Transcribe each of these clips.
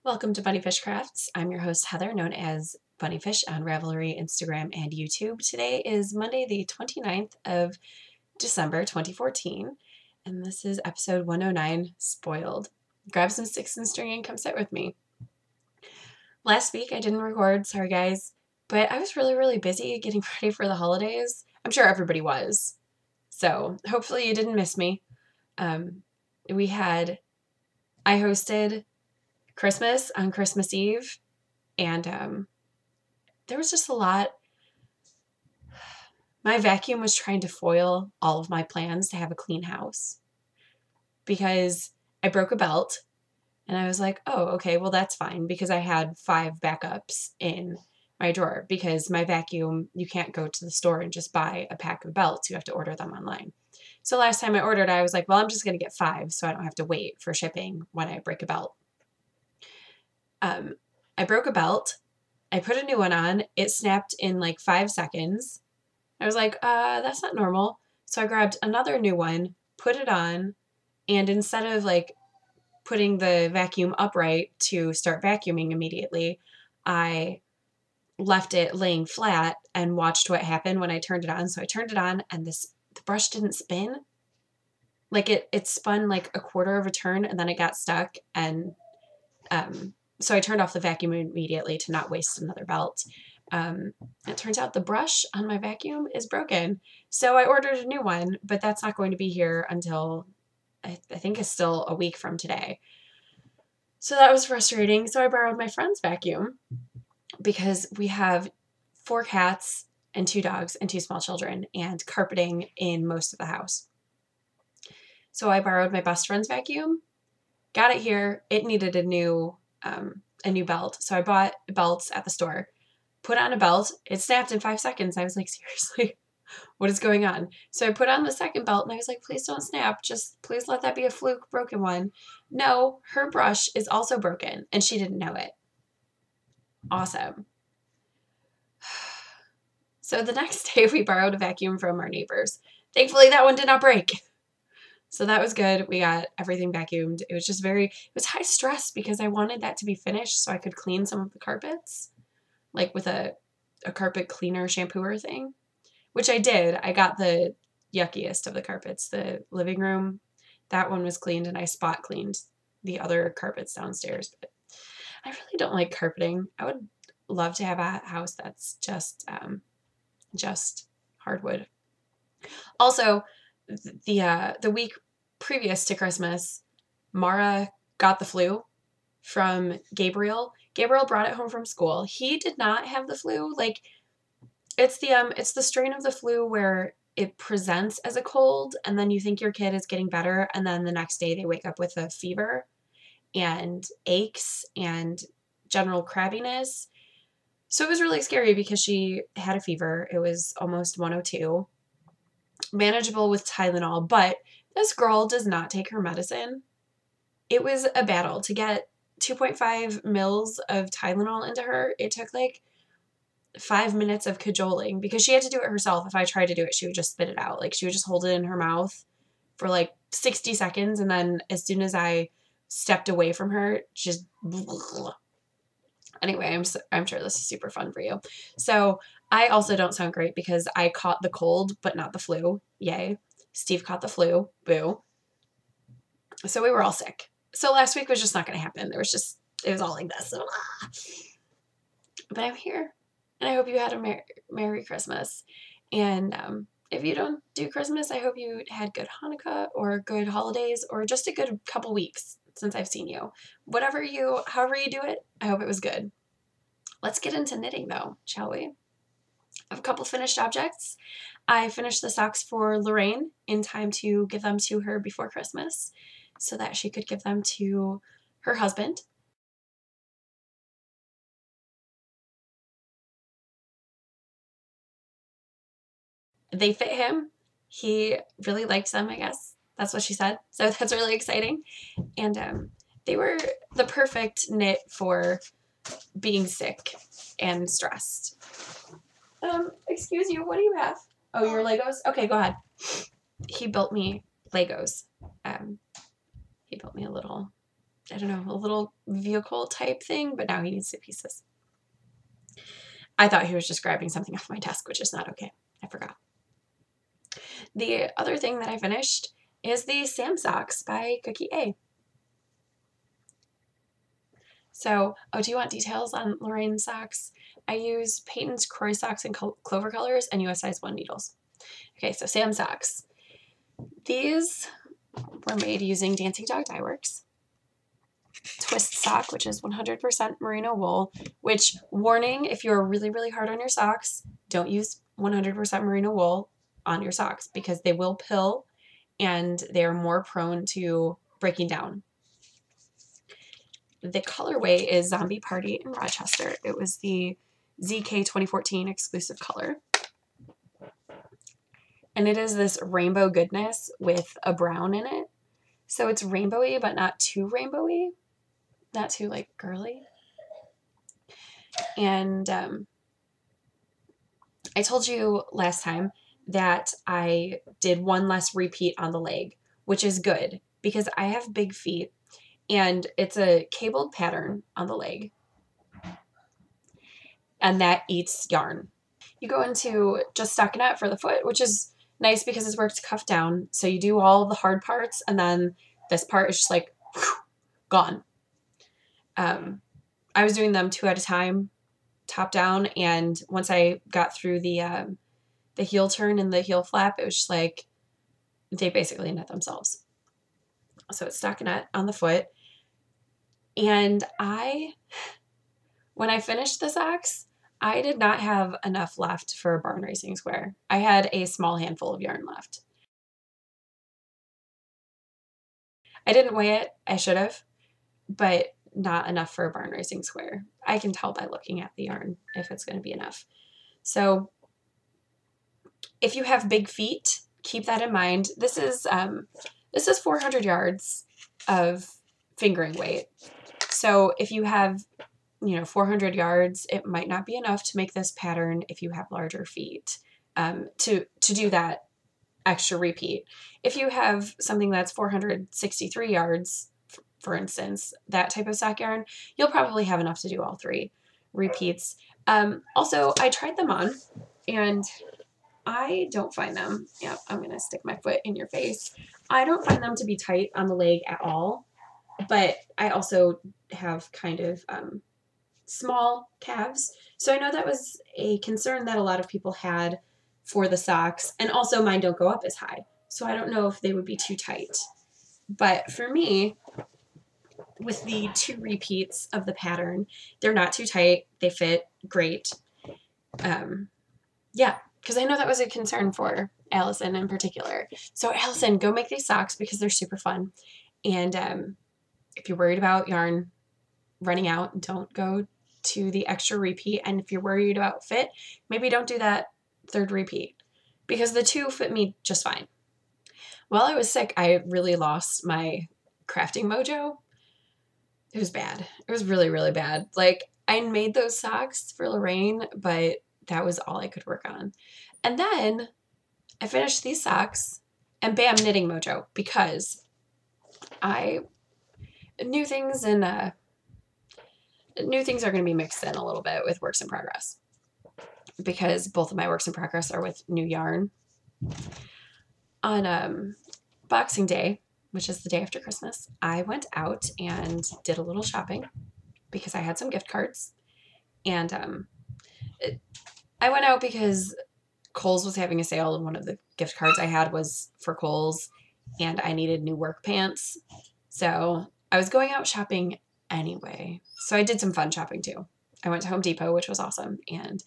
Welcome to Bunnyfish Crafts. I'm your host, Heather, known as Bunnyfish on Ravelry, Instagram, and YouTube. Today is Monday, the 29th of December, 2014, and this is episode 109, Spoiled. Grab some sticks and string and come sit with me. Last week I didn't record, sorry guys, but I was really busy getting ready for the holidays. I'm sure everybody was, so hopefully you didn't miss me. I hosted Christmas on Christmas Eve, and there was just a lot. My vacuum was trying to foil all of my plans to have a clean house because I broke a belt, and I was like, oh, okay, well, that's fine, because I had 5 backups in my drawer, because my vacuum, you can't go to the store and just buy a pack of belts. You have to order them online. So last time I ordered, I was like, well, I'm just going to get 5 so I don't have to wait for shipping when I break a belt. I broke a belt. I put a new one on. It snapped in like 5 seconds. I was like, that's not normal. So I grabbed another new one, put it on, and instead of like putting the vacuum upright to start vacuuming immediately, I left it laying flat and watched what happened when I turned it on. So I turned it on, and the brush didn't spin. Like it spun like a quarter of a turn, and then it got stuck, and so I turned off the vacuum immediately to not waste another belt. It turns out the brush on my vacuum is broken. So I ordered a new one, but that's not going to be here until I think it's still a week from today. So that was frustrating. So I borrowed my friend's vacuum because we have 4 cats and 2 dogs and 2 small children and carpeting in most of the house. So I borrowed my best friend's vacuum, got it here. It needed a new belt. So I bought belts at the store, put on a belt. It snapped in 5 seconds. I was like, seriously, what is going on? So I put on the second belt, and I was like, please don't snap. Just please let that be a fluke broken one. No, her brush is also broken, and she didn't know it. Awesome. So the next day we borrowed a vacuum from our neighbors. Thankfully, that one did not break. So that was good. We got everything vacuumed. It was just it was high stress because I wanted that to be finished so I could clean some of the carpets, like with a carpet cleaner shampooer thing, which I did. I got the yuckiest of the carpets, the living room. That one was cleaned, and I spot cleaned the other carpets downstairs. But I really don't like carpeting. I would love to have a house that's just hardwood. Also, the week previous to Christmas, Mara got the flu from Gabriel. Gabriel brought it home from school. He did not have the flu. Like, it's the strain of the flu where it presents as a cold, and then you think your kid is getting better, and then the next day they wake up with a fever and aches and general crabbiness. So it was really scary because she had a fever. It was almost 102. Manageable with Tylenol, but this girl does not take her medicine. It was a battle to get 2.5 mils of Tylenol into her. It took like 5 minutes of cajoling because she had to do it herself. If I tried to do it, she would just spit it out. Like, she would just hold it in her mouth for like 60 seconds, and then as soon as I stepped away from her, just anyway, I'm sure this is super fun for you. So I also don't sound great because I caught the cold, but not the flu. Yay. Steve caught the flu. Boo. So we were all sick. So last week was just not going to happen. It was all like this. But I'm here, and I hope you had a Merry Christmas. And if you don't do Christmas, I hope you had good Hanukkah or good holidays or just a good couple weeks since I've seen you. However you do it, I hope it was good. Let's get into knitting though, shall we? I have a couple finished objects. I finished the socks for Lorraine in time to give them to her before Christmas so that she could give them to her husband. They fit him. He really liked them, I guess. That's what she said. So that's really exciting. And they were the perfect knit for being sick and stressed. Excuse you, what do you have? Oh, your Legos? Okay, go ahead. He built me Legos. He built me a little I don't know, a little vehicle type thing, but now he needs 2 pieces. I thought he was just grabbing something off my desk, which is not okay. I forgot. The other thing that I finished is the Sam socks by Cookie A. So, oh, do you want details on Lorraine's socks? I use Peyton's Croy socks in clover colors and US size 1 needles. Okay, so Sam socks. These were made using Dancing Dog Dye Works. Twist sock, which is 100% merino wool, which, warning, if you're really, really hard on your socks, don't use 100% merino wool on your socks because they will pill and they're more prone to breaking down. The colorway is Zombie Party in Rochester. It was the ZK 2014 exclusive color. And it is this rainbow goodness with a brown in it. So it's rainbowy, but not too rainbowy. Not too, like, girly. And I told you last time that I did one less repeat on the leg, which is good because I have big feet and it's a cabled pattern on the leg and that eats yarn. You go into just stockinette for the foot, which is nice because it's worked cuff down. So you do all the hard parts and then this part is just like whew, gone. I was doing them 2 at a time, top down, and once I got through the heel turn and the heel flap, it was just like they basically knit themselves. So it's stockinette on the foot. And when I finished the socks, I did not have enough left for a barn racing square. I had a small handful of yarn left. I didn't weigh it. I should have, but not enough for a barn racing square. I can tell by looking at the yarn if it's going to be enough. So if you have big feet, keep that in mind. This is 400 yards of fingering weight. So if you have, 400 yards, it might not be enough to make this pattern if you have larger feet to do that extra repeat. If you have something that's 463 yards, for instance, that type of sock yarn, you'll probably have enough to do all 3 repeats. Also, I tried them on and I don't find them, I'm going to stick my foot in your face. I don't find them to be tight on the leg at all, but I also have kind of small calves. So I know that was a concern that a lot of people had for the socks, and also mine don't go up as high. So I don't know if they would be too tight. But for me, with the 2 repeats of the pattern, they're not too tight. They fit great. Yeah, because I know that was a concern for Allison in particular. So Allison, go make these socks because they're super fun. And if you're worried about yarn running out, don't go to the extra repeat. And if you're worried about fit, maybe don't do that 3rd repeat because the 2 fit me just fine. While I was sick, I really lost my crafting mojo. It was bad. It was really, really bad. Like, I made those socks for Lorraine, but that was all I could work on. And then I finished these socks and bam, knitting mojo, because new things are going to be mixed in a little bit with works in progress because both of my works in progress are with new yarn. On Boxing Day, which is the day after Christmas, I went out and did a little shopping because I had some gift cards. And I went out because Kohl's was having a sale, and one of the gift cards I had was for Kohl's, and I needed new work pants. So I was going out shopping anyway. So I did some fun shopping too. I went to Home Depot, which was awesome, and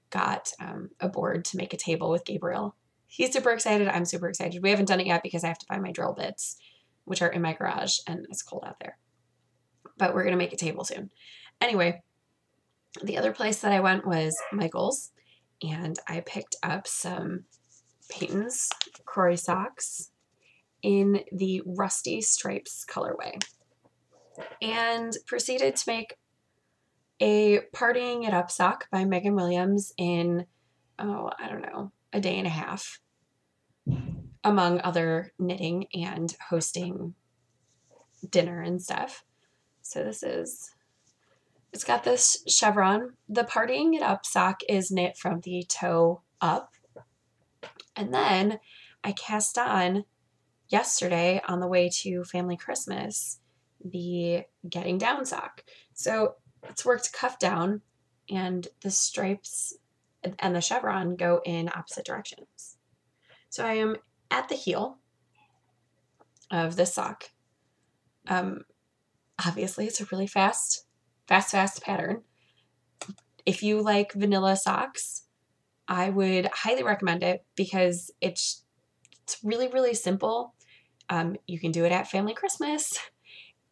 got a board to make a table with Gabriel. He's super excited. I'm super excited. We haven't done it yet because I have to find my drill bits, which are in my garage, and it's cold out there. But we're going to make a table soon. Anyway, the other place that I went was Michael's, and I picked up some Peyton's Croy socks in the Rusty Stripes colorway and proceeded to make a Partying It Up sock by Megan Williams in, I don't know, a day and a half, among other knitting and hosting dinner and stuff. So it's got this chevron. The partying it up sock is knit from the toe up. And then I cast on yesterday on the way to family Christmas the getting down sock. So it's worked cuff down, and the stripes and the chevron go in opposite directions. So I am at the heel of this sock. Obviously, it's a really fast pattern. If you like vanilla socks, I would highly recommend it because it's really, really simple. You can do it at family Christmas,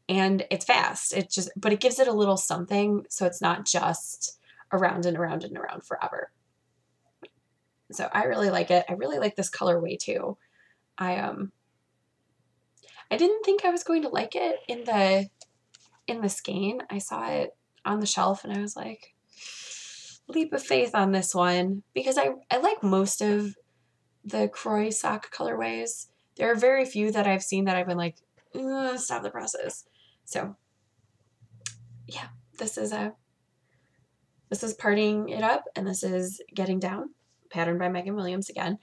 and it's fast. But it gives it a little something, so it's not just around and around and around forever. So I really like it. I really like this colorway too. I didn't think I was going to like it in the skein. I saw it on the shelf and I was like, leap of faith on this one, because I like most of the Croy sock colorways. There are very few that I've seen that I've been like, stop the presses. So yeah, this is partying it up, and this is getting down, patterned by Megan Williams again.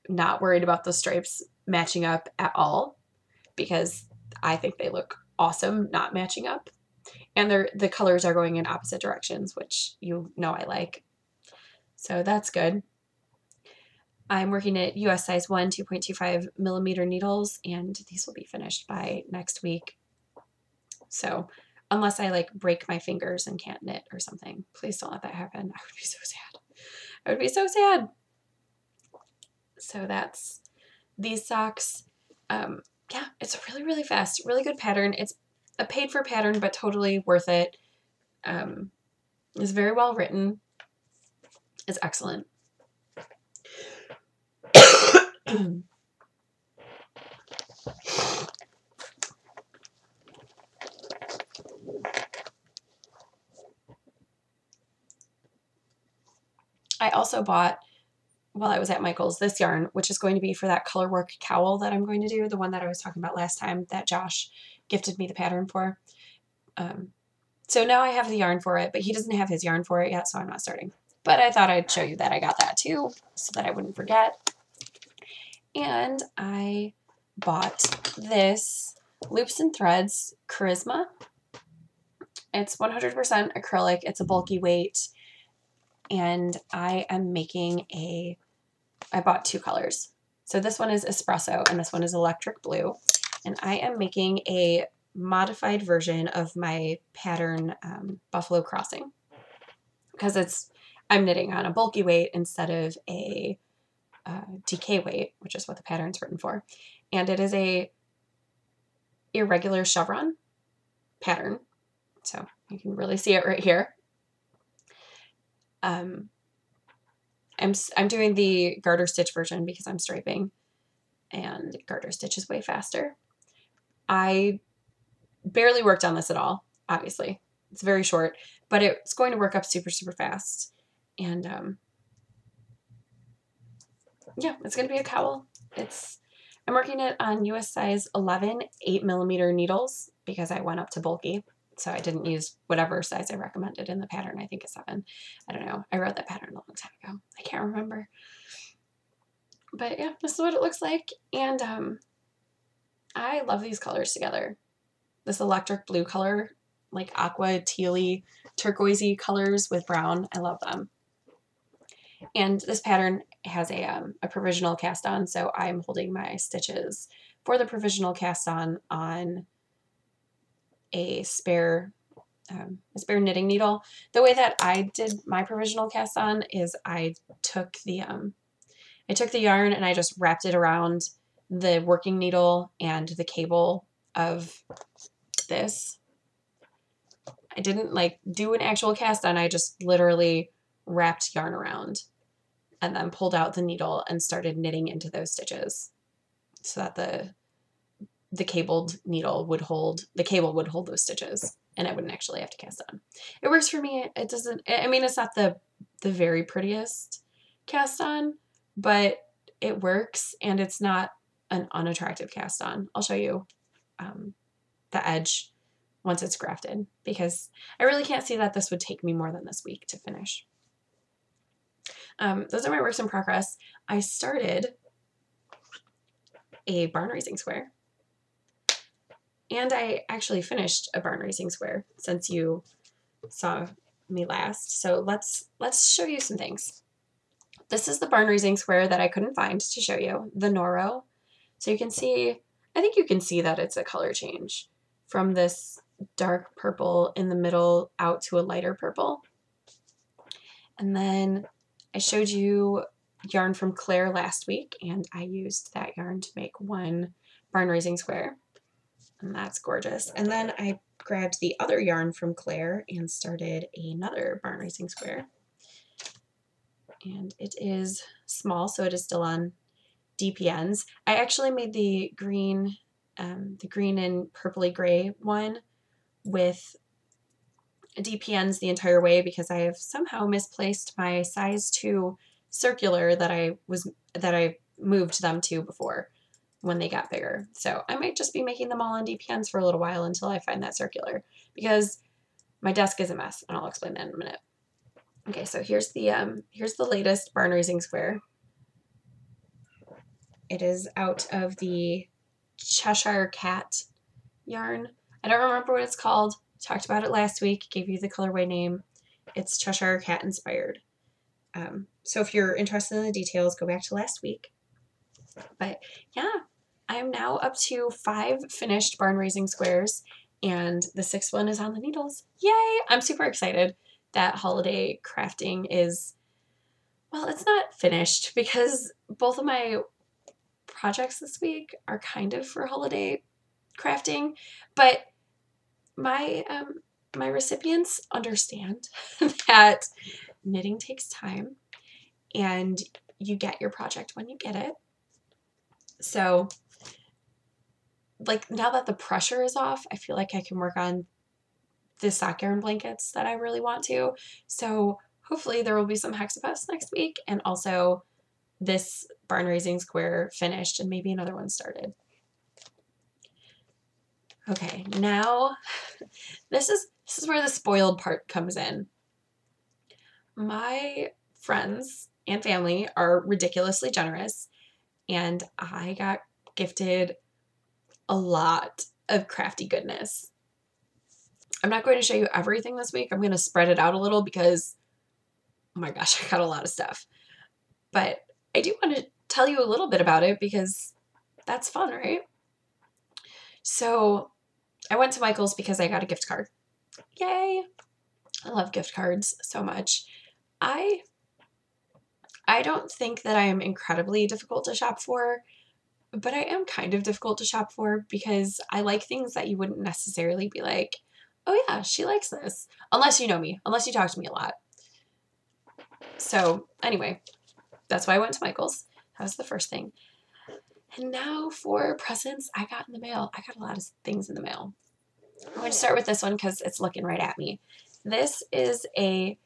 Not worried about the stripes matching up at all because I think they look awesome not matching up. And the colors are going in opposite directions, which you know I like. So that's good. I'm working at US size 1, 2.25 millimeter needles, and these will be finished by next week. So unless I like break my fingers and can't knit or something, please don't let that happen. I would be so sad. I would be so sad. So that's these socks. Yeah, it's really, really fast, really good pattern. It's a paid for pattern, but totally worth it. It's very well written. It's excellent. I also bought, while I was at Michael's, this yarn, which is going to be for that color work cowl that I'm going to do, the one that I was talking about last time that Josh gifted me the pattern for. So now I have the yarn for it, but he doesn't have his yarn for it yet, so I'm not starting. But I thought I'd show you that I got that too, so that I wouldn't forget. And I bought this Loops and Threads Charisma. It's 100% acrylic. It's a bulky weight. And I am making I bought two colors. So this one is espresso and this one is electric blue. And I am making a modified version of my pattern Buffalo Crossing, because I'm knitting on a bulky weight instead of a DK weight, which is what the pattern's written for. And it is a irregular chevron pattern. So you can really see it right here. I'm doing the garter stitch version because I'm striping, and garter stitch is way faster. I barely worked on this at all, obviously. It's very short, but it's going to work up super, super fast. And yeah, it's going to be a cowl. I'm working it on US size 11, 8 millimeter needles because I went up to bulky. So I didn't use whatever size I recommended in the pattern. I think it's 7. I don't know. I wrote that pattern a long time ago. I can't remember. But yeah, this is what it looks like. And I love these colors together. This electric blue color, like aqua, tealy, turquoisey colors with brown. I love them. And this pattern has a provisional cast on, so I'm holding my stitches for the provisional cast on a spare knitting needle. The way that I did my provisional cast on is I took the yarn and I just wrapped it around the working needle and the cable of this. I didn't like do an actual cast on. I just literally wrapped yarn around and then pulled out the needle and started knitting into those stitches so that the cabled needle would hold, the cable would hold those stitches and I wouldn't actually have to cast on. It works for me. It doesn't, I mean, it's not the very prettiest cast on, but it works and it's not an unattractive cast on. I'll show you the edge once it's grafted, because I really can't see that this would take me more than this week to finish. Those are my works in progress. I started a barn raising square, and I actually finished a barn raising square since you saw me last. So let's show you some things. This is the barn raising square that I couldn't find to show you, the Noro. So you can see, I think you can see that it's a color change from this dark purple in the middle out to a lighter purple. And then I showed you yarn from Claire last week, and I used that yarn to make one barn raising square. And that's gorgeous. And then I grabbed the other yarn from Claire and started another barn raising square. And it is small, so it is still on DPNs. I actually made the green and purpley gray one with DPNs the entire way because I have somehow misplaced my size 2 circular that I moved them to before when they got bigger. So I might just be making them all on DPNs for a little while until I find that circular, because my desk is a mess, and I'll explain that in a minute. Okay, so here's the latest barn raising square. It is out of the Cheshire Cat yarn. I don't remember what it's called. Talked about it last week, gave you the colorway name. It's Cheshire Cat inspired. So if you're interested in the details, go back to last week. But yeah, I am now up to 5 finished barn raising squares, and the 6th one is on the needles. Yay! I'm super excited that holiday crafting is, well, it's not finished because both of my projects this week are kind of for holiday crafting, but my my recipients understand that knitting takes time and you get your project when you get it. So like now that the pressure is off, I feel like I can work on the sock yarn blankets that I really want to. So hopefully there will be some hexapost next week, and also this barn raising square finished and maybe another one started. Okay, now this is where the spoiled part comes in. My friends and family are ridiculously generous, and I got gifted a lot of crafty goodness. I'm not going to show you everything this week. I'm going to spread it out a little because, oh my gosh, I got a lot of stuff. But I do want to tell you a little bit about it because that's fun, right? So I went to Michael's because I got a gift card. Yay! I love gift cards so much. I don't think that I am incredibly difficult to shop for, but I am kind of difficult to shop for because I like things that you wouldn't necessarily be like, oh yeah, she likes this. Unless you know me, unless you talk to me a lot. So anyway, that's why I went to Michael's. That was the first thing. And now for presents I got in the mail. I got a lot of things in the mail. I'm going to start with this one because it's looking right at me. This is a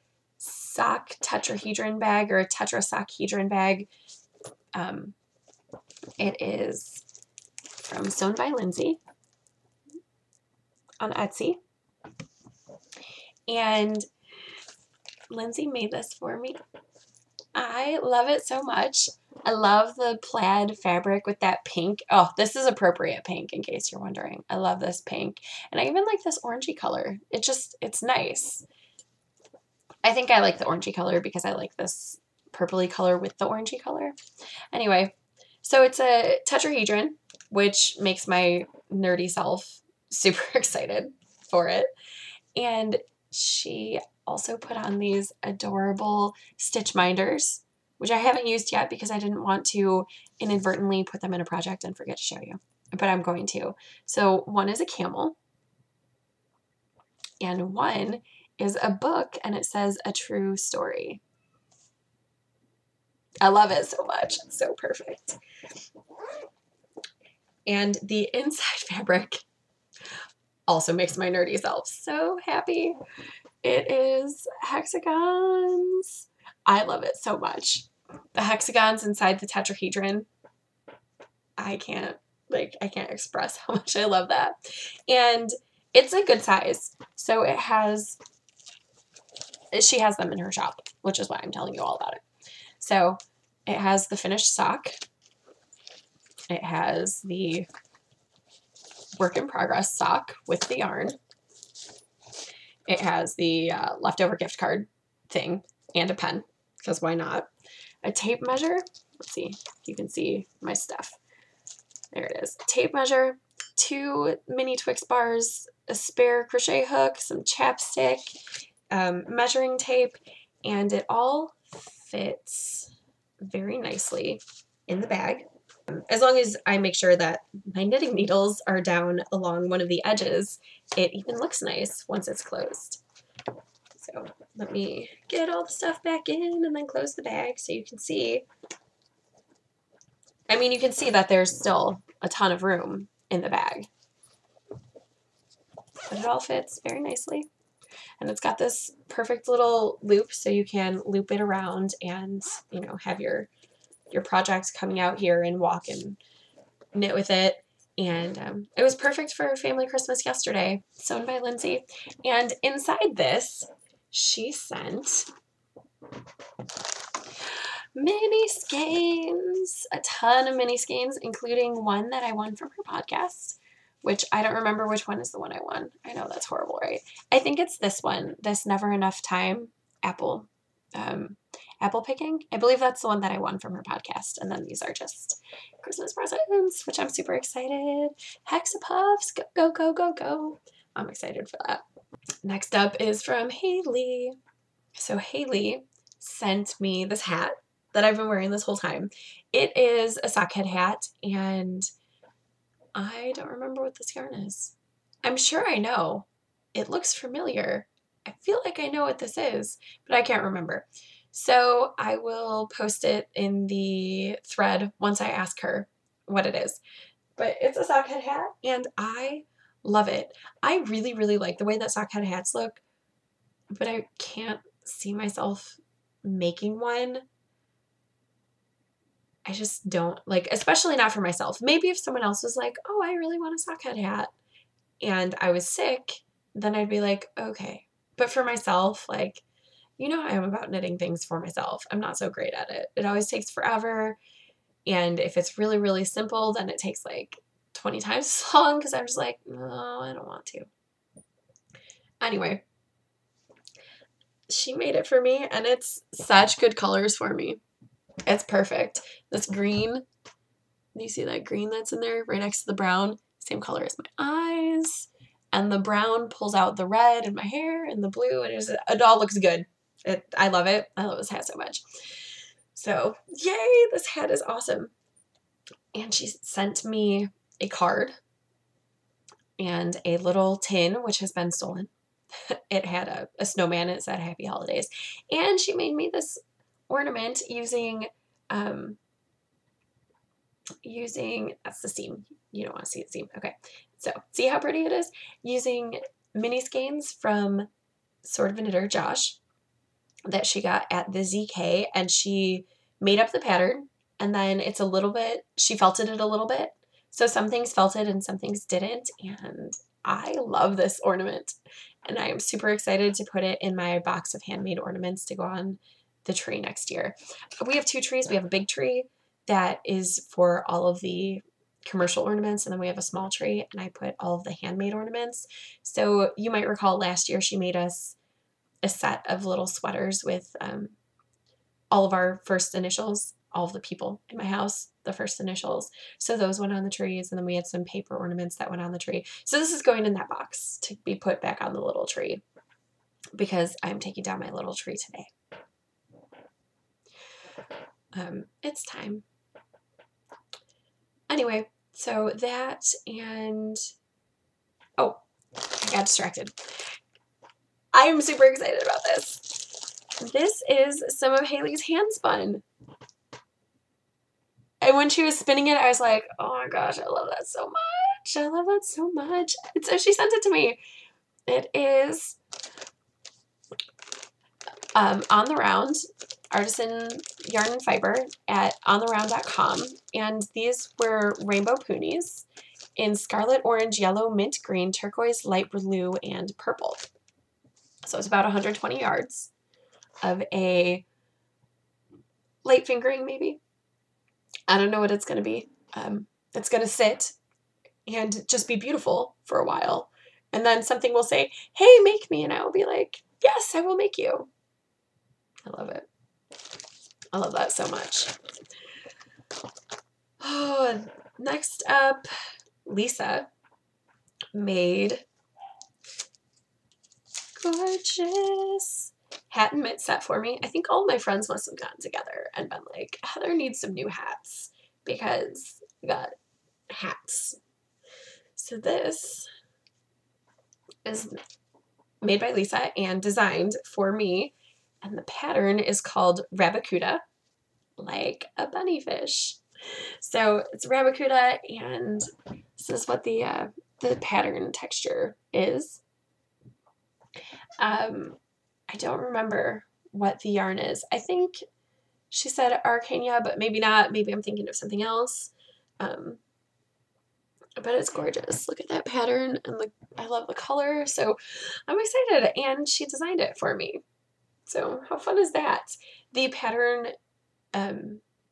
sock tetrahedron bag, or a tetrasockhedron bag. It is from Sewn by Lindsay on Etsy. And Lindsay made this for me. I love it so much. I love the plaid fabric with that pink. Oh, this is appropriate pink, in case you're wondering. I love this pink. And I even like this orangey color. It's nice. I think I like the orangey color because I like this purpley color with the orangey color. Anyway, so it's a tetrahedron, which makes my nerdy self super excited for it. And she also put on these adorable stitch minders, which I haven't used yet because I didn't want to inadvertently put them in a project and forget to show you, but I'm going to. So one is a camel, and one is a book, and it says A True Story. I love it so much. It's so perfect. And the inside fabric also makes my nerdy self so happy. It is hexagons. I love it so much. The hexagons inside the tetrahedron. I can't express how much I love that. And It's a good size. So it has, she has them in her shop, which is why I'm telling you all about it. So it has the finished sock. It has the work in progress sock with the yarn. It has the leftover gift card thing and a pen, because why not? A tape measure. Let's see if you can see my stuff. There it is. Tape measure, 2 mini Twix bars, a spare crochet hook, some chapstick, measuring tape, and it all fits very nicely in the bag. As long as I make sure that my knitting needles are down along one of the edges, it even looks nice once it's closed. So let me get all the stuff back in and then close the bag so you can see. I mean, you can see that there's still a ton of room in the bag. But it all fits very nicely. And it's got this perfect little loop so you can loop it around and, you know, have your project coming out here and walk and knit with it. And it was perfect for family Christmas yesterday, sewn by Lindsay. And inside this, she sent mini skeins, a ton of mini skeins, including one that I won from her podcast, which I don't remember which one is the one I won. I know that's horrible, right? I think it's this one, this Never Enough Time apple picking. I believe that's the one that I won from her podcast. And then these are just Christmas presents, which I'm super excited. Hexapuffs, go, go, go, go, go. I'm excited for that. Next up is from Haley. So Haley sent me this hat that I've been wearing this whole time. It is a sockhead hat, and I don't remember what this yarn is. I'm sure I know. It looks familiar. I feel like I know what this is, but I can't remember. So I will post it in the thread once I ask her what it is. But it's a sockhead hat, and I love it. I really, really like the way that sockhead hats look, but I can't see myself making one. I just don't, like, especially not for myself. Maybe if someone else was like, oh, I really want a sockhead hat, and I was sick, then I'd be like, okay. But for myself, like, you know how I am about knitting things for myself. I'm not so great at it. It always takes forever. And if it's really, really simple, then it takes like 20 times as long because I'm just like, no, I don't want to. Anyway, she made it for me, and it's such good colors for me. It's perfect. This green, you see that green that's in there right next to the brown? Same color as my eyes. And the brown pulls out the red in my hair and the blue, and it all looks good. I love it. I love this hat so much. So, yay, this hat is awesome. And she sent me a card and a little tin, which has been stolen. It had a snowman. It said Happy Holidays. And she made me this ornament using, that's the seam. You don't want to see the seam. Okay. So, see how pretty it is? Using mini skeins from Sort of a Knitter, Josh, that she got at the ZK, and she made up the pattern, and then it's a little bit, she felted it a little bit. So some things felted and some things didn't, and I love this ornament. And I am super excited to put it in my box of handmade ornaments to go on the tree next year. We have 2 trees. We have a big tree that is for all of the commercial ornaments, and then we have a small tree, and I put all of the handmade ornaments. So you might recall last year she made us a set of little sweaters with all of our first initials, all of the people in my house, the first initials. So those went on the trees, and then we had some paper ornaments that went on the tree. So this is going in that box to be put back on the little tree because I'm taking down my little tree today. It's time. Anyway, so that, and oh, I got distracted. I'm super excited about this. This is some of Haley's hand spun. And when she was spinning it, I was like, oh my gosh, I love that so much. I love that so much. And so she sent it to me. It is On the Round, artisan yarn and fiber at ontheround.com. And these were rainbow poonies. in scarlet, orange, yellow, mint, green, turquoise, light blue, and purple. So it's about 120 yards of a light fingering, maybe. I don't know what it's going to be. It's going to sit and just be beautiful for a while. And then something will say, hey, make me. And I will be like, yes, I will make you. I love it. I love that so much. Oh, next up, Lisa made gorgeous hat and mitt set for me. I think all my friends must have gotten together and been like, Heather needs some new hats because we got hats. So this is made by Lisa and designed for me. And the pattern is called Rabacuda, like a bunny fish. So it's Rabacuda, and this is what the pattern texture is. I don't remember what the yarn is. I think she said Arcania, but maybe not. Maybe I'm thinking of something else. But it's gorgeous. Look at that pattern, and I love the color. So I'm excited, and she designed it for me. So how fun is that? The pattern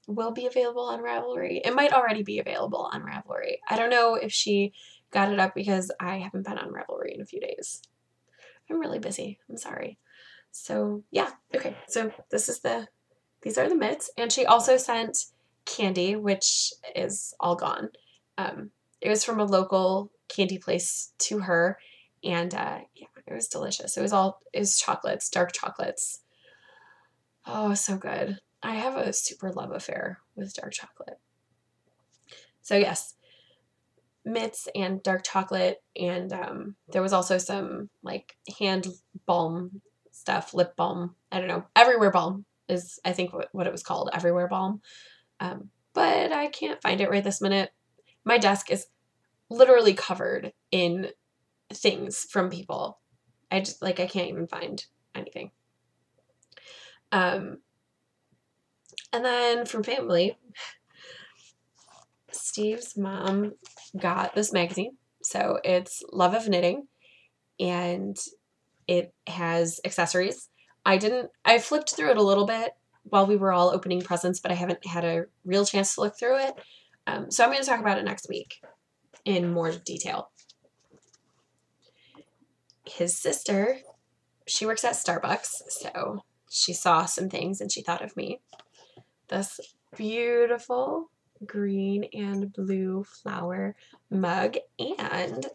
will be available on Ravelry. It might already be available on Ravelry. I don't know if she got it up because I haven't been on Ravelry in a few days. I'm really busy. I'm sorry. So yeah, okay. So these are the mitts, and she also sent candy, which is all gone. It was from a local candy place to her, and yeah, it was delicious. It was chocolates, dark chocolates. Oh, so good. I have a super love affair with dark chocolate. So yes, mitts and dark chocolate, and there was also some like hand balm stuff, lip balm. I don't know. Everywhere balm is, I think, what it was called, everywhere balm. But I can't find it right this minute. My desk is literally covered in things from people. I can't even find anything. And then from family, Steve's mom got this magazine. So it's Love of Knitting, and it has accessories. I flipped through it a little bit while we were all opening presents, but I haven't had a real chance to look through it. So I'm going to talk about it next week in more detail. His sister, she works at Starbucks, so she saw some things and she thought of me. This beautiful green and blue flower mug and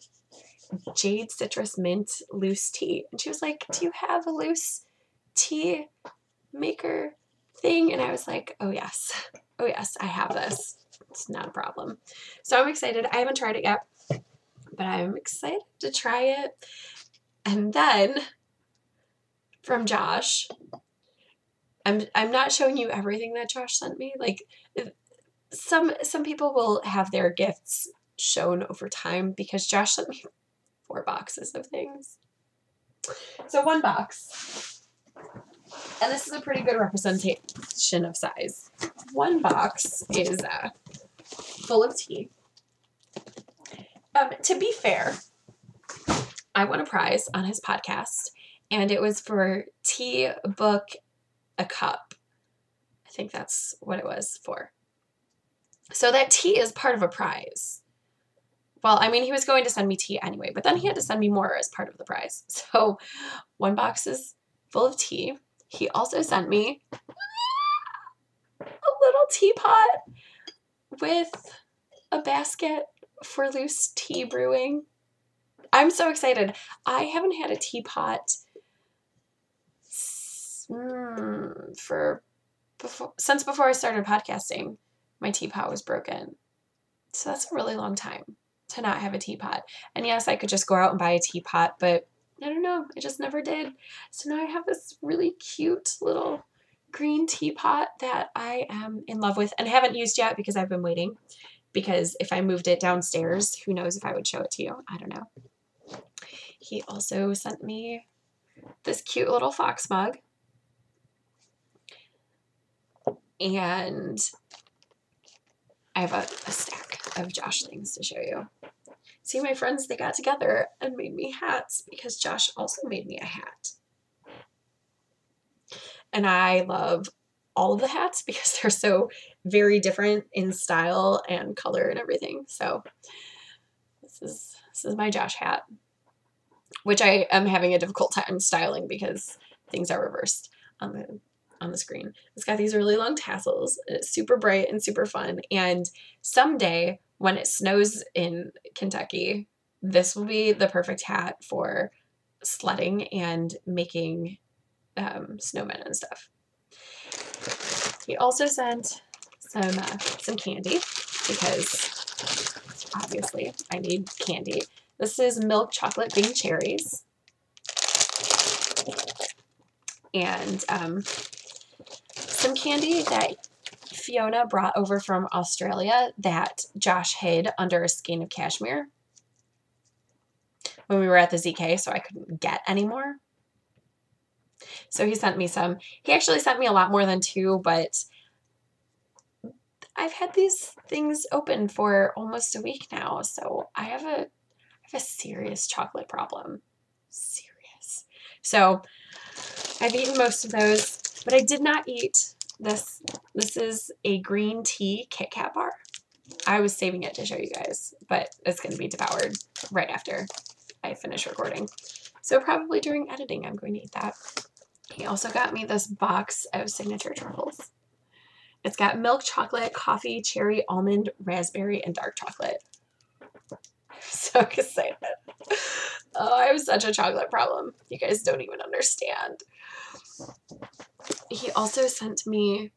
jade citrus mint loose tea. And she was like, do you have a loose tea maker thing? And I was like, oh yes, I have this. It's not a problem. So I'm excited. I haven't tried it yet, but I'm excited to try it. And then from Josh, I'm not showing you everything that Josh sent me. Like some people will have their gifts shown over time because Josh sent me 4 boxes of things. So 1 box, and this is a pretty good representation of size. 1 box is full of tea. To be fair, I won a prize on his podcast, and it was for Tea Book a Cup. I think that's what it was for. So that tea is part of a prize. Well, I mean, he was going to send me tea anyway, but then he had to send me more as part of the prize. So 1 box is full of tea. He also sent me a little teapot with a basket for loose tea brewing. I'm so excited. I haven't had a teapot since before I started podcasting. My teapot was broken. So that's a really long time to not have a teapot. And yes, I could just go out and buy a teapot, but I don't know. I just never did. So now I have this really cute little green teapot that I am in love with and haven't used yet because I've been waiting. Because if I moved it downstairs, who knows if I would show it to you. I don't know. He also sent me this cute little fox mug. And I have a stack of Josh things to show you. See, my friends, they got together and made me hats because Josh also made me a hat. And I love all of the hats because they're so very different in style and color and everything. So this is my Josh hat, which I am having a difficult time styling because things are reversed on the screen. It's got these really long tassels, and it's super bright and super fun. And someday when it snows in Kentucky, this will be the perfect hat for sledding and making snowmen and stuff. He also sent some candy because obviously I need candy. This is milk chocolate Bing cherries. And some candy that Fiona brought over from Australia that Josh hid under a skein of cashmere when we were at the ZK, so I couldn't get any more. So he sent me some. He actually sent me a lot more than 2, but I've had these things open for almost a week now, so I have a serious chocolate problem. Serious. So I've eaten most of those, but I did not eat this. This is a green tea Kit Kat bar. I was saving it to show you guys, but it's going to be devoured right after I finish recording. So probably during editing, I'm going to eat that. He also got me this box of signature truffles. It's got milk chocolate, coffee, cherry, almond, raspberry, and dark chocolate. So excited. Oh, I have such a chocolate problem. You guys don't even understand. He also sent me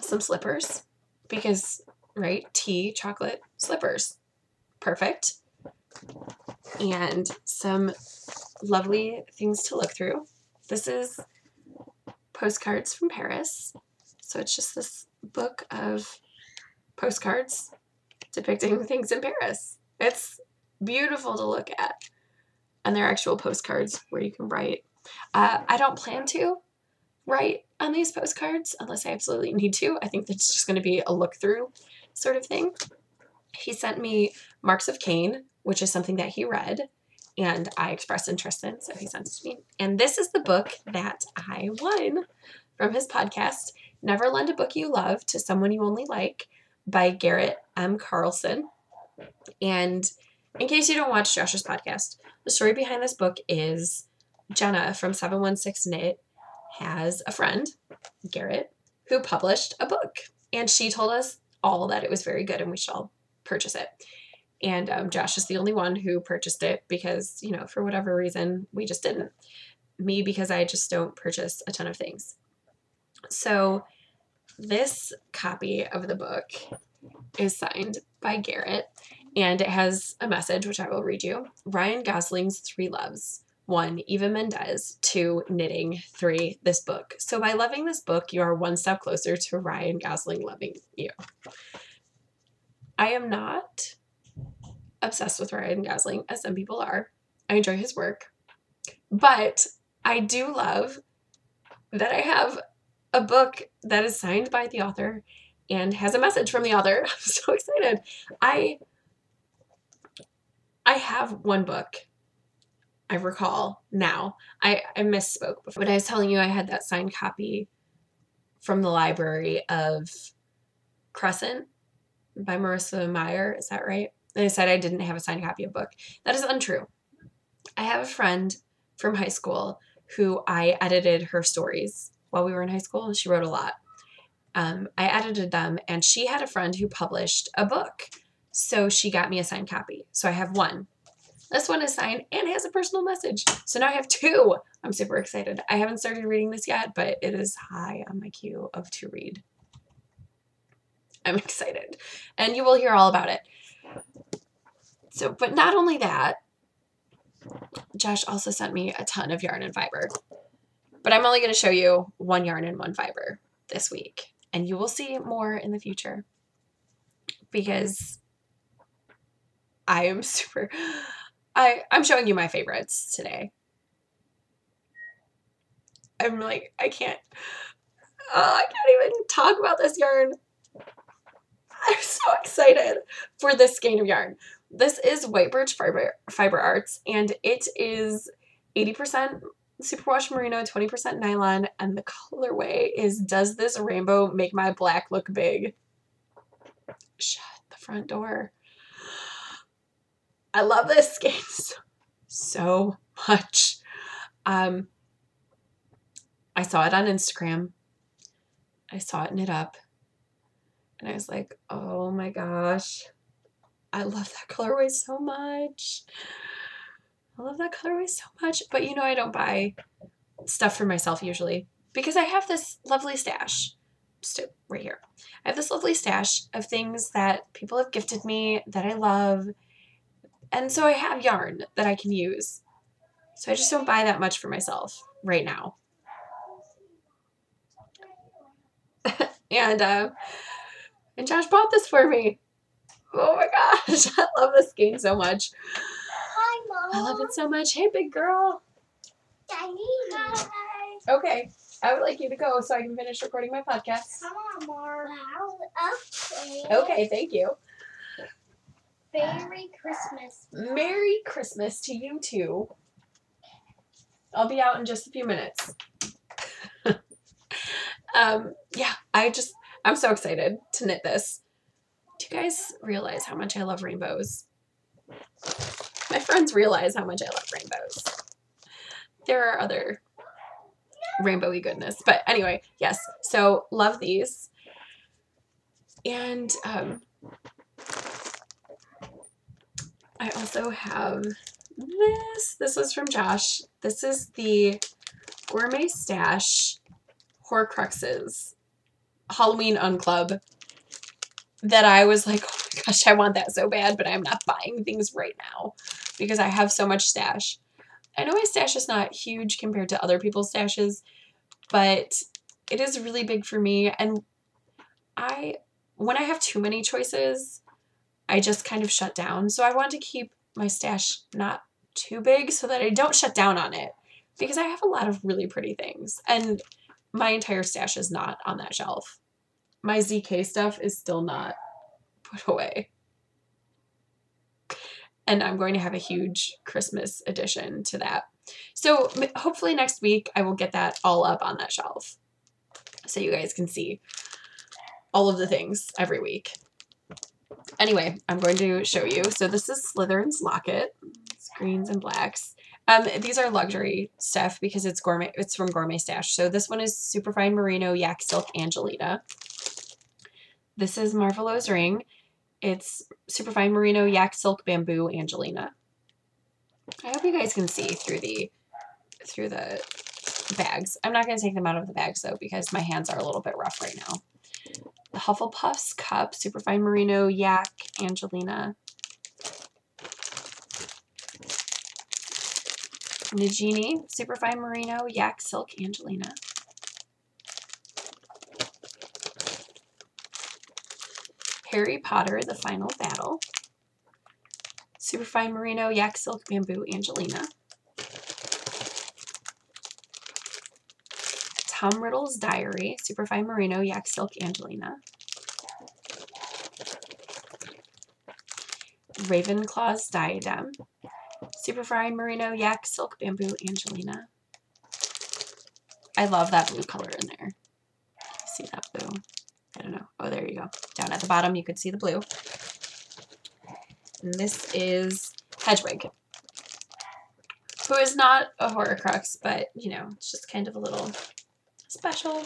some slippers because, right, tea, chocolate, slippers. Perfect. And some lovely things to look through. This is Postcards from Paris. So it's just this book of postcards depicting things in Paris. It's beautiful to look at. And they're actual postcards where you can write. I don't plan to write on these postcards unless I absolutely need to. I think that's just going to be a look through sort of thing. He sent me Marks of Cain, which is something that he read and I expressed interest in, so he sent it to me. And this is the book that I won from his podcast, Never Lend a Book You Love to Someone You Only Like by Garrett M. Carlson. And in case you don't watch Josh's podcast, the story behind this book is Jenna from 716 Knit has a friend, Garrett, who published a book. And she told us all that it was very good and we should all purchase it. And Josh is the only one who purchased it because, you know, for whatever reason, we just didn't. Me, because I just don't purchase a ton of things. So this copy of the book is signed by Garrett, and it has a message, which I will read you. Ryan Gosling's 3 loves. 1, Eva Mendes. 2, knitting. 3, this book. So by loving this book, you are one step closer to Ryan Gosling loving you. I am not obsessed with Ryan Gosling, as some people are. I enjoy his work. But I do love that I have a book that is signed by the author and has a message from the author. I'm so excited. I have one book. I recall now. I misspoke before, but I was telling you I had that signed copy from the library of Crescent by Marissa Meyer. Is that right? And I said I didn't have a signed copy of a book. That is untrue. I have a friend from high school who I edited her stories while we were in high school. She wrote a lot. I edited them, and she had a friend who published a book. So she got me a signed copy. So I have one. This one is signed and has a personal message. So now I have 2. I'm super excited. I haven't started reading this yet, but it is high on my queue of to read. I'm excited. And you will hear all about it. So, but not only that, Josh also sent me a ton of yarn and fiber. But I'm only going to show you 1 yarn and 1 fiber this week. And you will see more in the future. Because I am super... I'm showing you my favorites today. I'm like, I can't even talk about this yarn. I'm so excited for this skein of yarn. This is White Birch Fiber Arts, and it is 80% superwash merino, 20% nylon, and the colorway is Does This Rainbow Make My Black Look Big? Shut the front door. I love this skein so much. I saw it on Instagram. I saw it knit up, and I was like, oh my gosh, I love that colorway so much. I love that colorway so much. But you know, I don't buy stuff for myself usually because I have this lovely stash. Just right here. I have this lovely stash of things that people have gifted me that I love. And so I have yarn that I can use. So I just don't buy that much for myself right now. And Josh bought this for me. Oh my gosh, I love this skein so much. Hi, Mom. I love it so much. Hey, big girl. Hi. Okay, I would like you to go so I can finish recording my podcast. Come on, Mom. Okay. Okay, thank you. Merry Christmas. Merry Christmas to you too. I'll be out in just a few minutes. Yeah, I'm so excited to knit this. Do you guys realize how much I love rainbows? My friends realize how much I love rainbows. There are other rainbowy goodness, but anyway, yes. So love these. And I also have this. This was from Josh. This is the Gourmet Stash Horcruxes Halloween Unclub that I was like, oh my gosh, I want that so bad, but I'm not buying things right now because I have so much stash. I know my stash is not huge compared to other people's stashes, but it is really big for me. And when I have too many choices, I just kind of shut down. So I want to keep my stash not too big so that I don't shut down on it because I have a lot of really pretty things. And my entire stash is not on that shelf. My ZK stuff is still not put away. And I'm going to have a huge Christmas addition to that. So hopefully next week I will get that all up on that shelf so you guys can see all of the things every week. Anyway, I'm going to show you. So this is Slytherin's Locket. It's greens and blacks. These are luxury stuff because it's gourmet. It's from Gourmet Stash. So this one is Superfine Merino Yak Silk Angelina. This is Marvelous Ring. It's Superfine Merino Yak Silk Bamboo Angelina. I hope you guys can see through the bags. I'm not going to take them out of the bags though because my hands are a little bit rough right now. The Hufflepuff's Cup Superfine Merino Yak Angelina. Nagini Superfine Merino Yak Silk Angelina. Harry Potter The Final Battle. Superfine Merino Yak Silk Bamboo Angelina. Tom Riddle's Diary Superfine Merino Yak Silk Angelina. Ravenclaw's Diadem Superfine Merino Yak Silk Bamboo Angelina. I love that blue color in there. See that blue? I don't know. Oh, there you go. Down at the bottom, you could see the blue. And this is Hedwig, who is not a Horcrux, but, you know, it's just kind of a little special.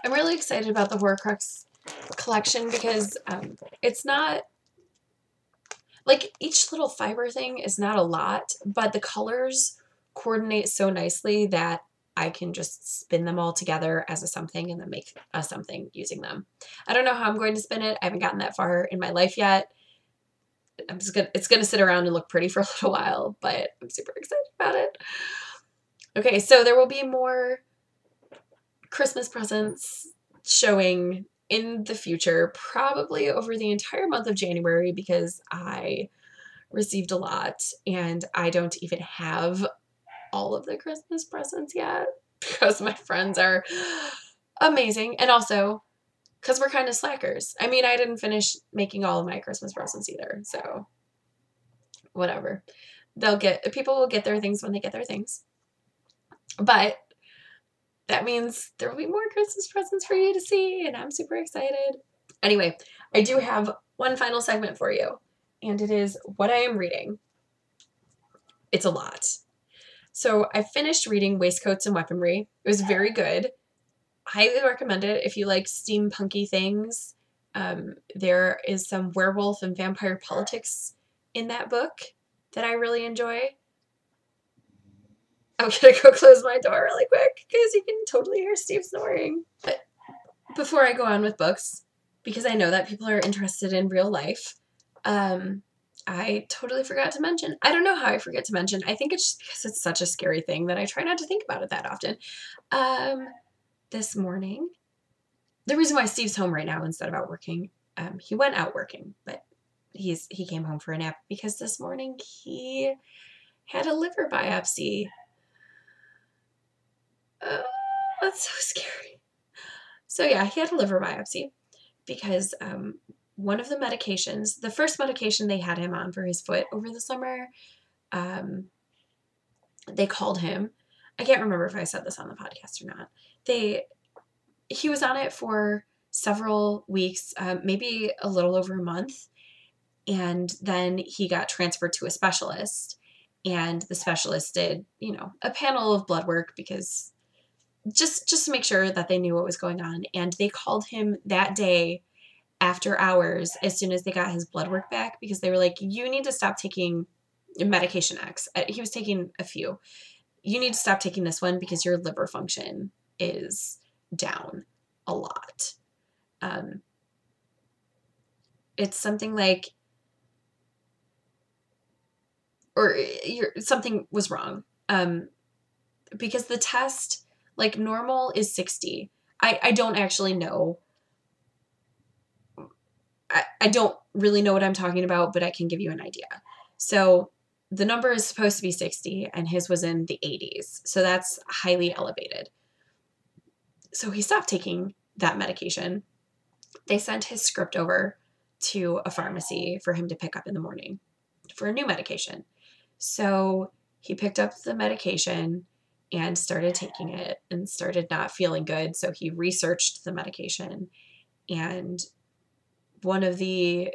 I'm really excited about the Horcrux collection because it's not, like, each little fiber thing is not a lot, but the colors coordinate so nicely that I can just spin them all together as a something and then make a something using them. I don't know how I'm going to spin it. I haven't gotten that far in my life yet. It's gonna sit around and look pretty for a little while, but I'm super excited about it. Okay, so there will be more Christmas presents showing in the future, probably over the entire month of January because I received a lot and I don't even have all of the Christmas presents yet because my friends are amazing and also because we're kind of slackers. I mean, I didn't finish making all of my Christmas presents either, so whatever. People will get their things when they get their things. But that means there will be more Christmas presents for you to see, and I'm super excited. Anyway, I do have one final segment for you, and it is what I am reading. It's a lot. So I finished reading Waistcoats and Weaponry. It was very good. Highly recommend it if you like steampunky things. There is some werewolf and vampire politics in that book that I really enjoy. I'm gonna go close my door really quick because you can totally hear Steve snoring. But before I go on with books, because I know that people are interested in real life, I totally forgot to mention. I don't know how I forget to mention. I think it's just because it's such a scary thing that I try not to think about it that often. This morning, the reason why Steve's home right now instead of out working, he went out working, but he came home for a nap because this morning he had a liver biopsy. That's so scary. So yeah, he had a liver biopsy because one of the medications, the first medication they had him on for his foot over the summer, they called him. I can't remember if I said this on the podcast or not. He was on it for several weeks, maybe a little over a month, and then he got transferred to a specialist, and the specialist did, a panel of blood work because just to make sure that they knew what was going on, and they called him that day after hours as soon as they got his blood work back because they were like, you need to stop taking medication X. He was taking a few. You need to stop taking this one because your liver function is down a lot. It's something like, or something was wrong. Because the test, like normal is 60. I don't actually know. I don't really know what I'm talking about, but I can give you an idea. So the number is supposed to be 60 and his was in the 80s. So that's highly elevated. So he stopped taking that medication. They sent his script over to a pharmacy for him to pick up in the morning for a new medication. So he picked up the medication and started taking it and started not feeling good. So he researched the medication, and one of the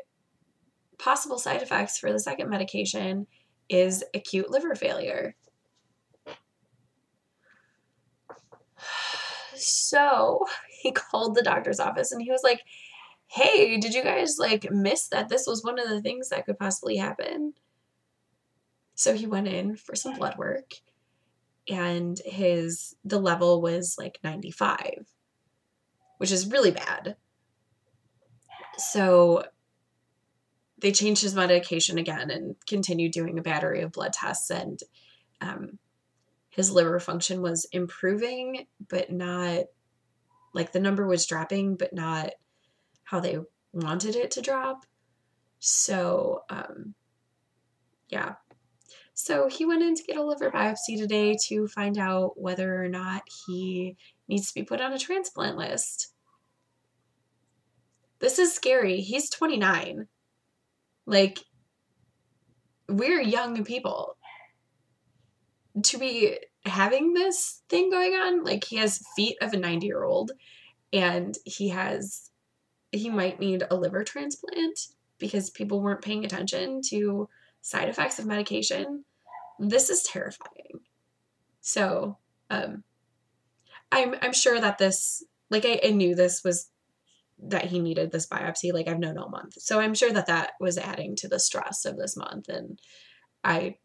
possible side effects for the second medication is acute liver failure. So he called the doctor's office and he was like, hey, did you guys miss that this was one of the things that could possibly happen? So he went in for some blood work and the level was 95, which is really bad. So they changed his medication again and continued doing a battery of blood tests, and his liver function was improving, but not, the number was dropping, but not how they wanted it to drop. So, yeah. So he went in to get a liver biopsy today to find out whether or not he needs to be put on a transplant list. This is scary. He's 29. We're young people. To be having this thing going on, he has feet of a 90-year-old, and he might need a liver transplant because people weren't paying attention to side effects of medication. This is terrifying. So, I'm sure that this, I knew this was, that he needed this biopsy, I've known all month. So I'm sure that was adding to the stress of this month. And I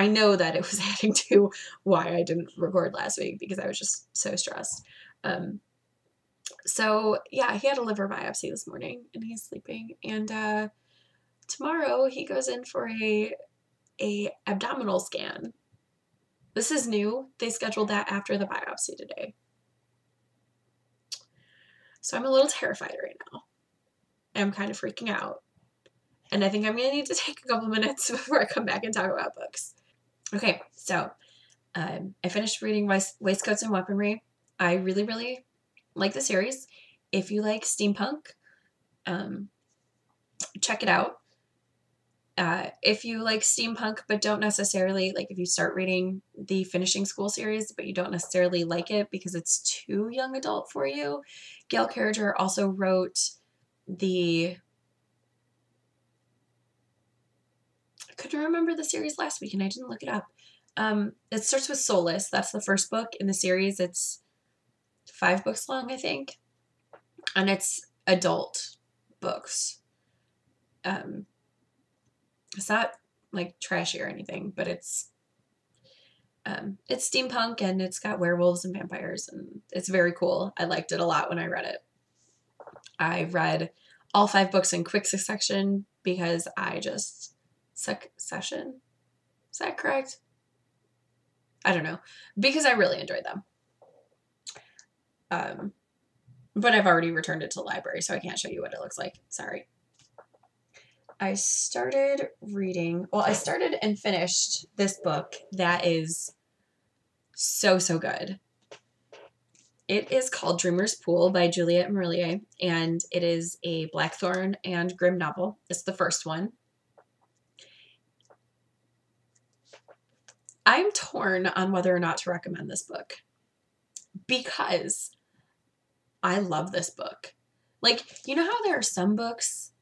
know that it was adding to why I didn't record last week because I was just so stressed. So yeah, he had a liver biopsy this morning and he's sleeping. And tomorrow he goes in for a abdominal scan. This is new. They scheduled that after the biopsy today. So I'm a little terrified right now. I'm kind of freaking out. And I think I'm going to need to take a couple minutes before I come back and talk about books. Okay, so I finished reading Waistcoats and Weaponry. I really, really like the series. If you like steampunk, check it out. If you like steampunk, but don't necessarily, like if you start reading the Finishing School series, but you don't necessarily like it because it's too young adult for you, Gail Carriger also wrote I couldn't remember the series last week and I didn't look it up. It starts with Soulless. That's the first book in the series. It's 5 books long, I think. And it's adult books. It's not like trashy or anything, but it's steampunk and it's got werewolves and vampires and it's very cool. I liked it a lot when I read it. I read all 5 books in quick succession because I just succession. Is that correct? I don't know. Because I really enjoyed them. But I've already returned it to the library, so I can't show you what it looks like. Sorry. I started and finished this book that is so, so good. It is called Dreamer's Pool by Juliette Marillier, and it is a Blackthorn and Grimm novel. It's the first one. I'm torn on whether or not to recommend this book because I love this book. Like, you know how there are some books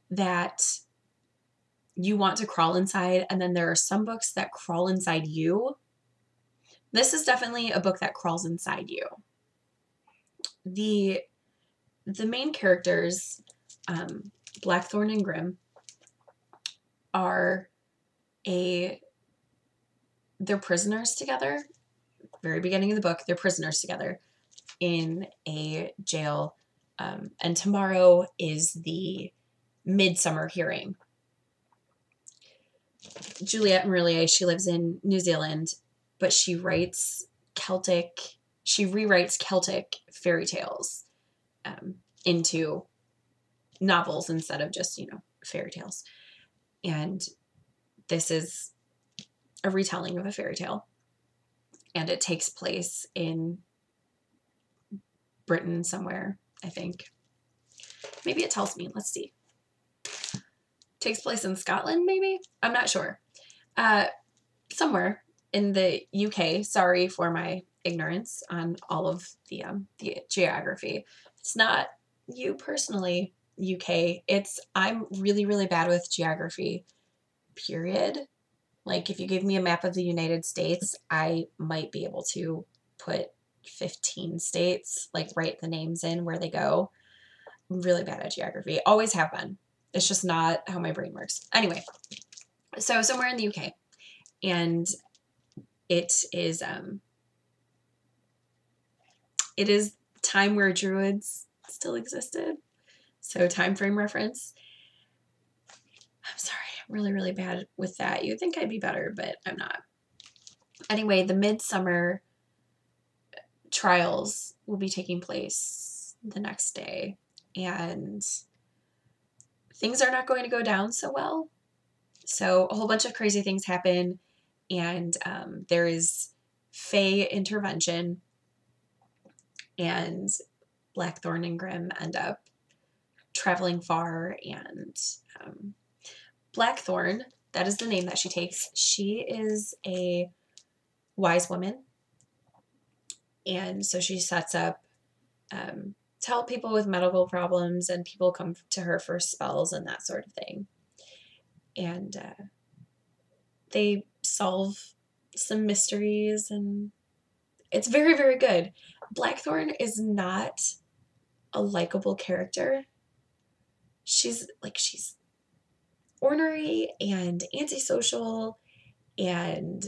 that you want to crawl inside, and then there are some books that crawl inside you? This is definitely a book that crawls inside you. The main characters, Blackthorn and Grimm, they're prisoners together. Very beginning of the book, they're prisoners together in a jail, and tomorrow is the midsummer hearing. Juliette Marillier, she lives in New Zealand, but she rewrites Celtic fairy tales into novels instead of just, fairy tales. And this is a retelling of a fairy tale. And it takes place in Britain somewhere, I think. Maybe it tells me. Let's see. Takes place in Scotland, maybe? I'm not sure. Somewhere in the UK. Sorry for my ignorance on all of the geography. It's not you personally, UK. I'm really, really bad with geography, period. Like, if you give me a map of the United States, I might be able to put 15 states, like write the names in where they go. I'm really bad at geography. Always have been. It's just not how my brain works. Anyway, so somewhere in the UK. And it is time where druids still existed. So time frame reference. I'm sorry, I'm really, really bad with that. You'd think I'd be better, but I'm not. Anyway, the midsummer trials will be taking place the next day, and things are not going to go down so well. So a whole bunch of crazy things happen, and there is Fae intervention, and Blackthorn and Grimm end up traveling far, and Blackthorn, that is the name that she takes. She is a wise woman, and so she sets up to help people with medical problems, and people come to her for spells and that sort of thing. And they solve some mysteries, and it's very, very good. Blackthorn is not a likable character. She's ornery and antisocial, and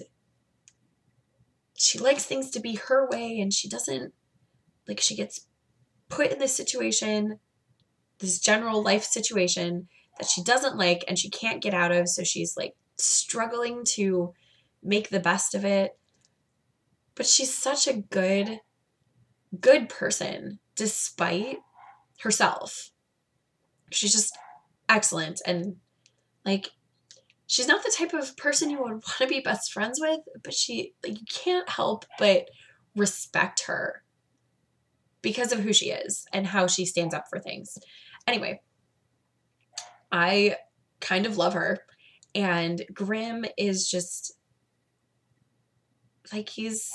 she likes things to be her way, and she doesn't, she gets put in this situation, this general life situation that she doesn't like and she can't get out of, so she's struggling to make the best of it. But she's such a good person despite herself. She's just excellent, and she's not the type of person you would want to be best friends with, but you can't help but respect her because of who she is and how she stands up for things. Anyway, I kind of love her, And Grimm is just like, he's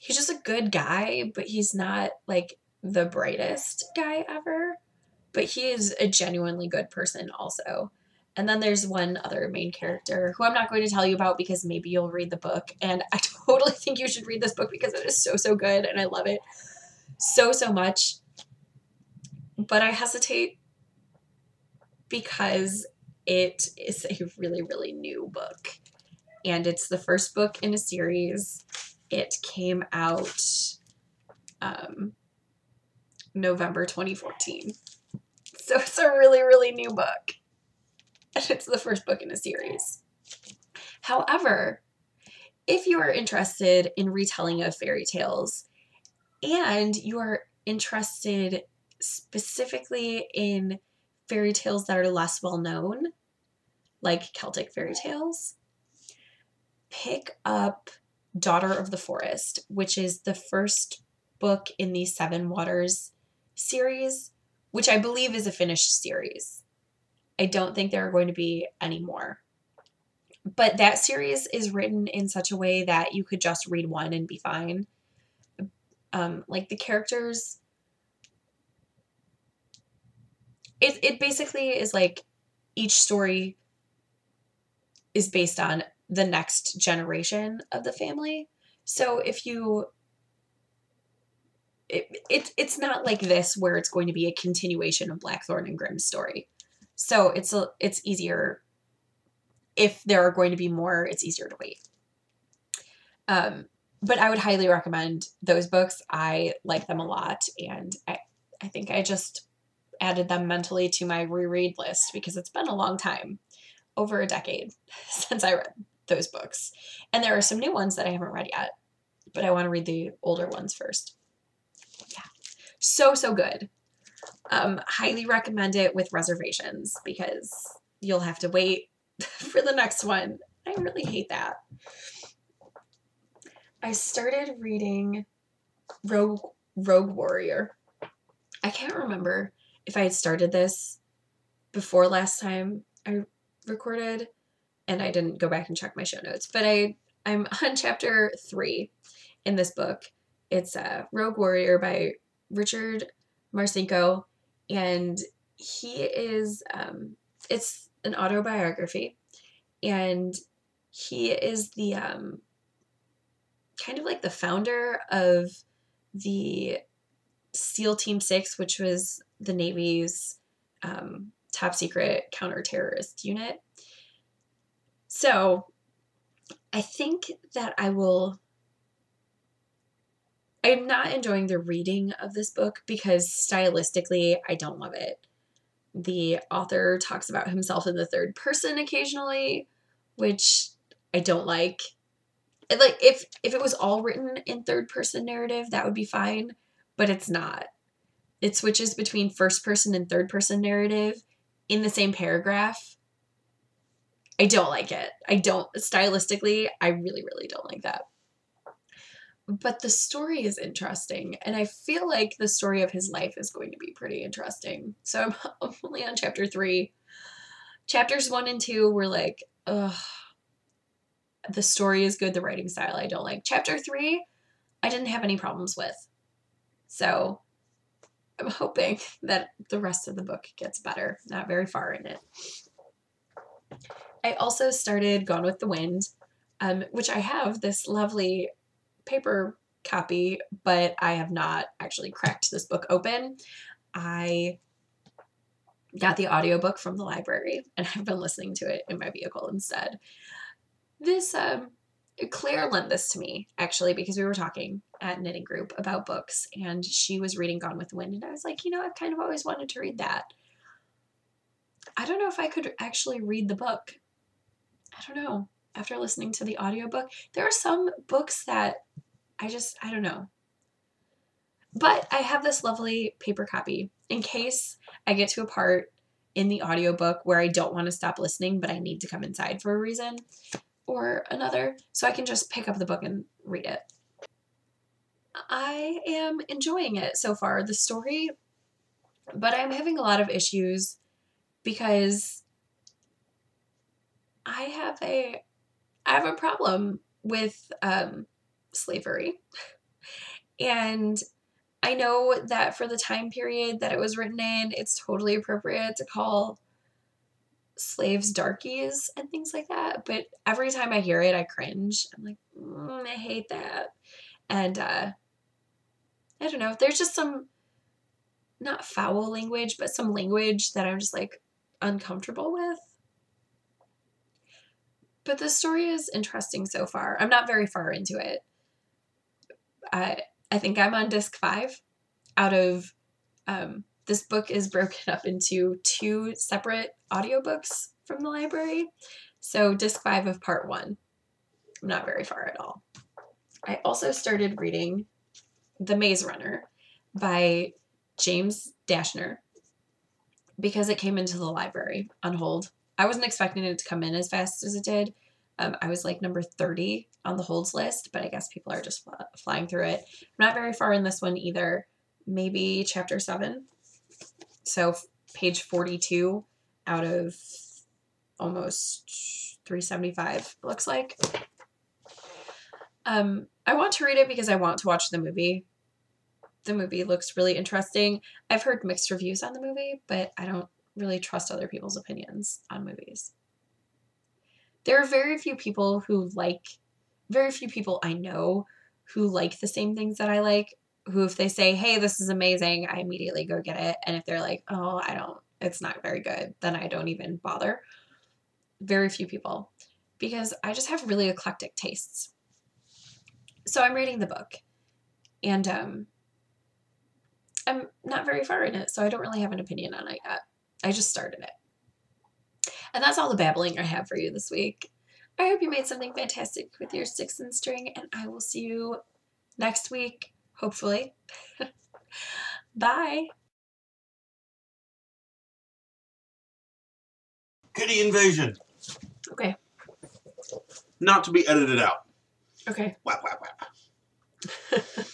just a good guy, but he's not like the brightest guy ever. But he is a genuinely good person also. And then there's one other main character who I'm not going to tell you about because maybe you'll read the book. And I totally think you should read this book because it is so, so good. And I love it so, so much. But I hesitate because it is a really, really new book. And it's the first book in a series. It came out November 2014. So it's a really, really new book. And it's the first book in a series. However, if you are interested in retelling of fairy tales and you are interested specifically in fairy tales that are less well known, like Celtic fairy tales, pick up Daughter of the Forest, which is the first book in the Seven Waters series, which I believe is a finished series. I don't think there are going to be any more. But that series is written in such a way that you could just read one and be fine. Like the characters, it basically is like each story is based on the next generation of the family. So if you, it's not like this where it's going to be a continuation of Blackthorn and Grimm's story. So it's easier. If there are going to be more, it's easier to wait. But I would highly recommend those books. I like them a lot, and I think I just added them mentally to my reread list because it's been a long time, over a decade, since I read those books. And there are some new ones that I haven't read yet, but I want to read the older ones first. Yeah. So, so good. Highly recommend it with reservations because you'll have to wait for the next one. I really hate that. I started reading Rogue Warrior. I can't remember if I had started this before last time I recorded, and I didn't go back and check my show notes, but I'm on chapter 3 in this book. It's Rogue Warrior by Richard Marcinko, and he is, it's an autobiography, and he is the kind of like the founder of the SEAL Team 6, which was the Navy's top secret counter-terrorist unit. So I think that I'm not enjoying the reading of this book because stylistically I don't love it. The author talks about himself in the third person occasionally, which I don't like. Like if it was all written in third person narrative, that would be fine, but it's not. It switches between first person and third person narrative in the same paragraph. I don't like it. Stylistically, I really, really don't like that. But the story is interesting, and I feel like the story of his life is going to be pretty interesting. So I'm only on chapter 3. Chapters 1 and 2 were like, ugh, the story is good, the writing style I don't like. Chapter 3, I didn't have any problems with. So I'm hoping that the rest of the book gets better. Not very far in it. I also started Gone with the Wind, which I have this lovely paper copy, but I have not actually cracked this book open. I got the audiobook from the library, and I've been listening to it in my vehicle instead. This, Claire lent this to me, actually, because we were talking at knitting group about books, and she was reading Gone with the Wind, and I was like, I've kind of always wanted to read that. I don't know if I could actually read the book. I don't know. After listening to the audiobook, there are some books that I don't know. But I have this lovely paper copy in case I get to a part in the audiobook where I don't want to stop listening, but I need to come inside for a reason or another, so I can just pick up the book and read it. I am enjoying it so far, the story, but I'm having a lot of issues because I have a problem with slavery. And I know that for the time period that it was written in, it's totally appropriate to call slaves darkies and things like that. But every time I hear it, I cringe. I'm like, I hate that. And I don't know. There's just some, not foul language, but some language that I'm just like uncomfortable with. But the story is interesting so far. I'm not very far into it. I think I'm on disc 5 out of, this book is broken up into 2 separate audiobooks from the library. So disc 5 of part 1. I'm not very far at all. I also started reading The Maze Runner by James Dashner because it came into the library on hold. I wasn't expecting it to come in as fast as it did. I was like number 30 on the holds list, but I guess people are just flying through it. I'm not very far in this one either. Maybe chapter 7. So page 42 out of almost 375, it looks like. I want to read it because I want to watch the movie. The movie looks really interesting. I've heard mixed reviews on the movie, but I don't really trust other people's opinions on movies. There are very few people I know who like the same things that I like, who if they say, hey, this is amazing, I immediately go get it. And if they're like, oh, it's not very good, then I don't even bother. Very few people, because I just have really eclectic tastes. So I'm reading the book, and I'm not very far in it, so I don't really have an opinion on it yet. I just started it. And that's all the babbling I have for you this week. I hope you made something fantastic with your sticks and string, and I will see you next week, hopefully. Bye. Kitty invasion. Okay. Not to be edited out. Okay. Whap, whap, whap.